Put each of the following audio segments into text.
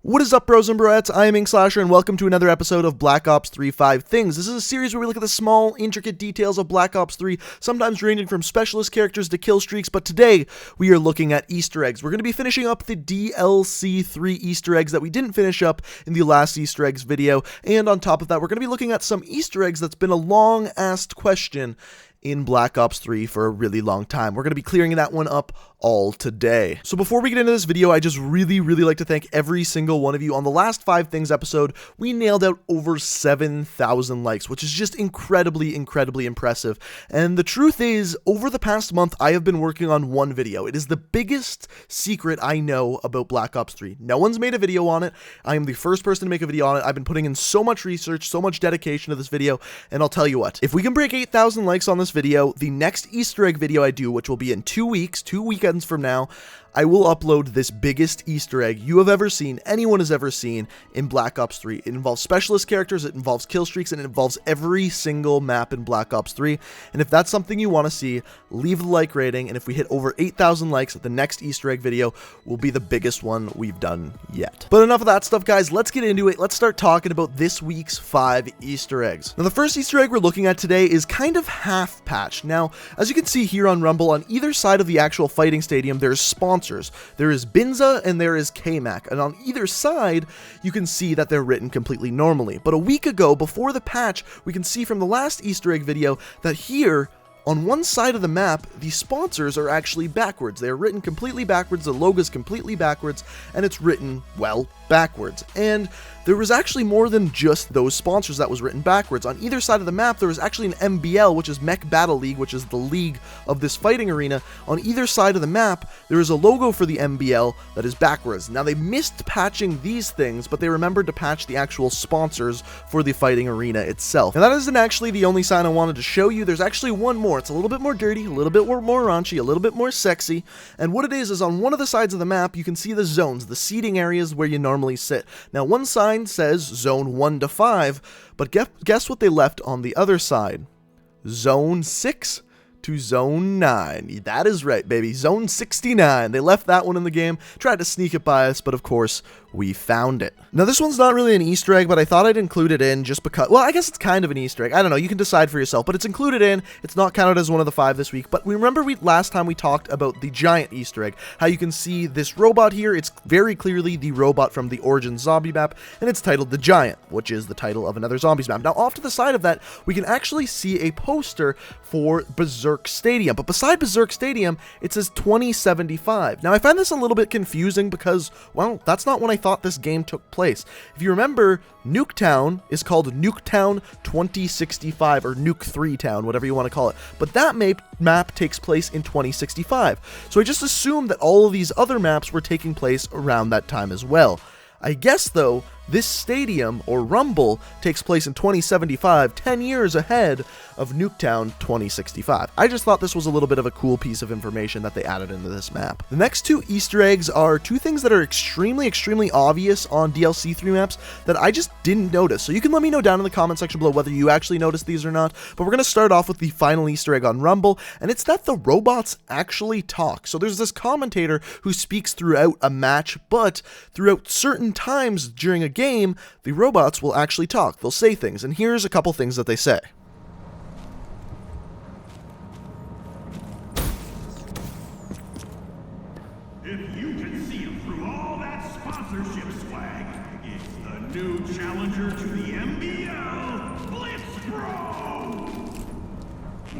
What is up, bros and broettes? I am Inkslasher, and welcome to another episode of Black Ops 3 5 Things. This is a series where we look at the small, intricate details of Black Ops 3, sometimes ranging from specialist characters to kill streaks, but today we are looking at Easter eggs. We're going to be finishing up the DLC 3 Easter eggs that we didn't finish up in the last Easter eggs video, and on top of that, we're going to be looking at some Easter eggs that's been a long-asked question in Black Ops 3 for a really long time. We're going to be clearing that one up all today. So before we get into this video, I just really like to thank every single one of you. On the last 5 Things episode, we nailed out over 7,000 likes, which is just incredibly impressive. And the truth is, over the past month, I have been working on one video. It is the biggest secret I know about Black Ops 3. No one's made a video on it. I am the first person to make a video on it. I've been putting in so much research, so much dedication to this video, and I'll tell you what, if we can break 8,000 likes on this video, the next Easter egg video I do, which will be in 2 weeks, 2 weekends from now, I will upload this biggest Easter egg you have ever seen, anyone has ever seen in Black Ops 3. It involves specialist characters, it involves kill streaks, and it involves every single map in Black Ops 3. And if that's something you want to see, leave the like rating, and if we hit over 8,000 likes, the next Easter egg video will be the biggest one we've done yet. But enough of that stuff, guys. Let's get into it. Let's start talking about this week's 5 Easter eggs. Now, the first Easter egg we're looking at today is kind of half patched. Now, as you can see here on Rumble, on either side of the actual fighting stadium, there's sponsors. There is Binza and there is K-Mac, and on either side, you can see that they're written completely normally. But a week ago, before the patch, we can see from the last Easter egg video that here, on one side of the map, the sponsors are actually backwards. They are written completely backwards, the logo's completely backwards, and it's written, well, backwards. And there was actually more than just those sponsors that was written backwards. On either side of the map, there was actually an MBL, which is Mech Battle League, which is the league of this fighting arena. On either side of the map, there is a logo for the MBL that is backwards. Now, they missed patching these things, but they remembered to patch the actual sponsors for the fighting arena itself. And that isn't actually the only sign I wanted to show you. There's actually one more. It's a little bit more dirty, a little bit more raunchy, a little bit more sexy. And what it is on one of the sides of the map, you can see the zones, the seating areas where you normally sit. Now, one sign says zone 1 to 5, but guess what they left on the other side? Zone 6 to zone 9. That is right, baby. Zone 69. They left that one in the game, tried to sneak it by us, but of course, we found it. Now, this one's not really an Easter egg, but I thought I'd include it in just because, well, I guess it's kind of an Easter egg. I don't know, you can decide for yourself, but it's included in. It's not counted as one of the 5 this week, but remember last time we talked about the giant Easter egg, how you can see this robot here. It's very clearly the robot from the Origins zombie map, and it's titled The Giant, which is the title of another zombies map. Now, off to the side of that, we can actually see a poster for Berserk Stadium, but beside Berserk Stadium, it says 2075. Now, I find this a little bit confusing because, well, that's not when I thought this game took place. If you remember, Nuketown is called Nuketown 2065, or Nuke 3 Town, whatever you want to call it, but that map takes place in 2065. So I just assumed that all of these other maps were taking place around that time as well. I guess, though, this stadium, or Rumble, takes place in 2075, 10 years ahead of Nuketown 2065. I just thought this was a little bit of a cool piece of information that they added into this map. The next 2 Easter eggs are 2 things that are extremely obvious on DLC 3 maps that I just didn't notice. So you can let me know down in the comment section below whether you actually noticed these or not. But we're going to start off with the final Easter egg on Rumble, and it's that the robots actually talk. So there's this commentator who speaks throughout a match, but throughout certain times during a game, the robots will actually talk. They'll say things, and here's a couple things that they say. If you can see him through all that sponsorship swag, it's the new challenger to the MBL, Blitzbro!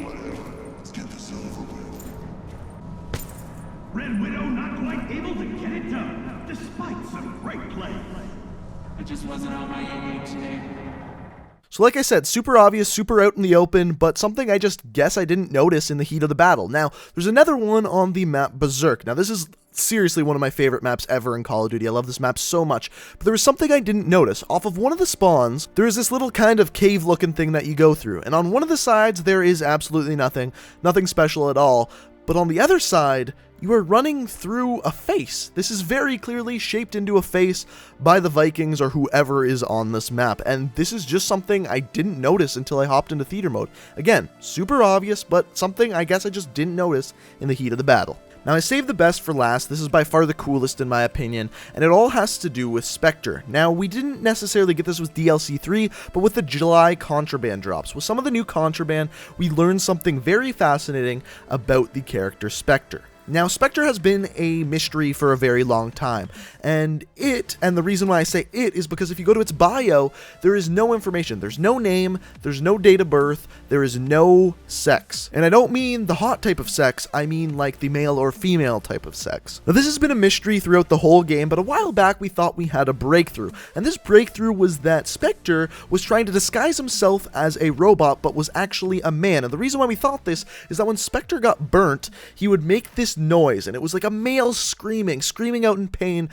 Whatever. Let's get this over with. Red Widow not quite able to get it done, despite some great play. I just wasn't on my A today. So like I said, super obvious, super out in the open, but something I just guess I didn't notice in the heat of the battle. Now, there's another one on the map Berserk. Now, this is seriously one of my favorite maps ever in Call of Duty. I love this map so much. But there was something I didn't notice. Off of one of the spawns, there is this little kind of cave-looking thing that you go through. And on one of the sides, there is absolutely nothing special at all. But on the other side, you are running through a face. This is very clearly shaped into a face by the Vikings or whoever is on this map, and this is just something I didn't notice until I hopped into theater mode. Again, super obvious, but something I guess I just didn't notice in the heat of the battle. Now, I saved the best for last. This is by far the coolest in my opinion, and it all has to do with Spectre. Now, we didn't necessarily get this with DLC 3, but with the July contraband drops. With some of the new contraband, we learned something very fascinating about the character Spectre. Now, Spectre has been a mystery for a very long time, and the reason why I say it is because if you go to its bio, there is no information. There's no name, there's no date of birth, there is no sex. And I don't mean the hot type of sex, I mean like the male or female type of sex. Now, this has been a mystery throughout the whole game, but a while back we thought we had a breakthrough, and this breakthrough was that Spectre was trying to disguise himself as a robot, but was actually a man. And the reason why we thought this is that when Spectre got burnt, he would make this noise, and it was like a male screaming out in pain.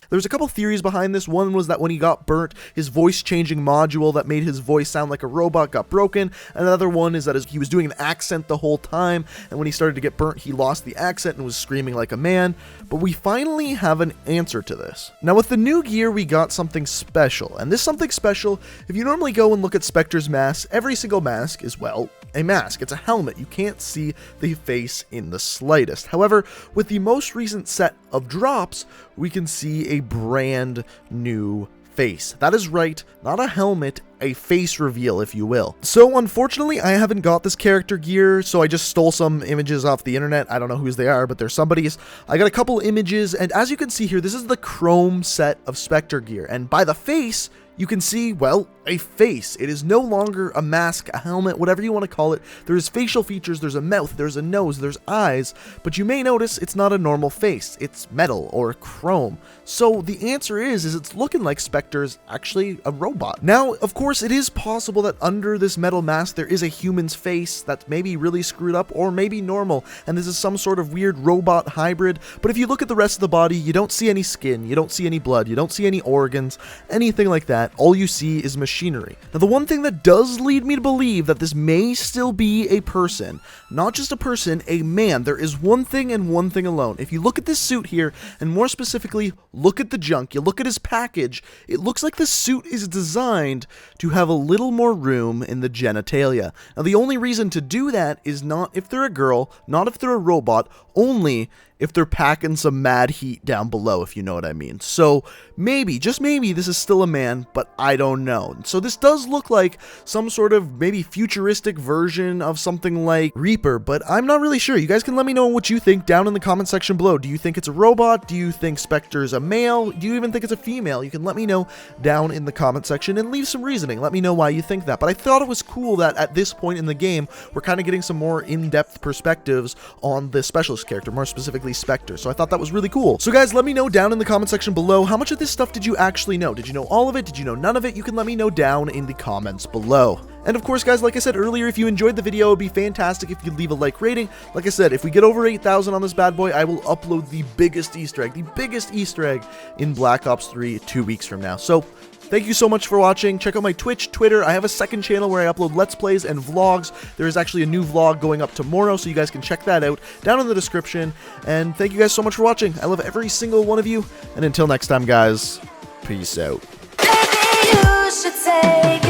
There's a couple theories behind this. One was that when he got burnt, his voice-changing module that made his voice sound like a robot got broken. Another one is that he was doing an accent the whole time, and when he started to get burnt, he lost the accent and was screaming like a man. But we finally have an answer to this. Now, with the new gear, we got something special. And this something special, if you normally go and look at Spectre's mask, every single mask is, well, a mask. It's a helmet. You can't see the face in the slightest. However, with the most recent set of drops, we can see a brand new face. That is right, not a helmet, a face reveal, if you will. So unfortunately, I haven't got this character gear, so I just stole some images off the internet. I don't know whose they are, but they're somebody's. I got a couple images, and as you can see here, this is the chrome set of Spectre gear, and by the face, you can see, well, a face. It is no longer a mask, a helmet, whatever you want to call it. There's facial features, there's a mouth, there's a nose, there's eyes, but you may notice it's not a normal face. It's metal or chrome. So the answer is it's looking like Spectre's actually a robot. Now, of course, it is possible that under this metal mask there is a human's face that's maybe really screwed up or maybe normal, and this is some sort of weird robot hybrid, but if you look at the rest of the body, you don't see any skin, you don't see any blood, you don't see any organs, anything like that. All you see is machinery. Now, the one thing that does lead me to believe that this may still be a person, not just a person, a man, there is one thing and one thing alone. If you look at this suit here, and more specifically, look at the junk, you look at his package, it looks like the suit is designed to have a little more room in the genitalia. Now, the only reason to do that is not if they're a girl, not if they're a robot, only if they're packing some mad heat down below, if you know what I mean. So maybe, just maybe, this is still a man, but I don't know. So this does look like some sort of maybe futuristic version of something like Reaper, but I'm not really sure. You guys can let me know what you think down in the comment section below. Do you think it's a robot? Do you think Spectre's a male? Do you even think it's a female? You can let me know down in the comment section and leave some reasoning. Let me know why you think that. But I thought it was cool that at this point in the game, we're kind of getting some more in-depth perspectives on the specialist character, more specifically Spectre. So I thought that was really cool. So guys, let me know down in the comment section below, how much of this stuff did you actually know? Did you know all of it? Did you know none of it? You can let me know down in the comments below. And of course, guys, like I said earlier, if you enjoyed the video, it would be fantastic if you leave a like rating. Like I said, if we get over 8,000 on this bad boy, I will upload the biggest Easter egg in Black Ops 3 2 weeks from now. So thank you so much for watching. Check out my Twitch, Twitter. I have a second channel where I upload Let's Plays and vlogs. There is actually a new vlog going up tomorrow, so you guys can check that out down in the description. And thank you guys so much for watching. I love every single one of you. And until next time, guys, peace out. Maybe you should take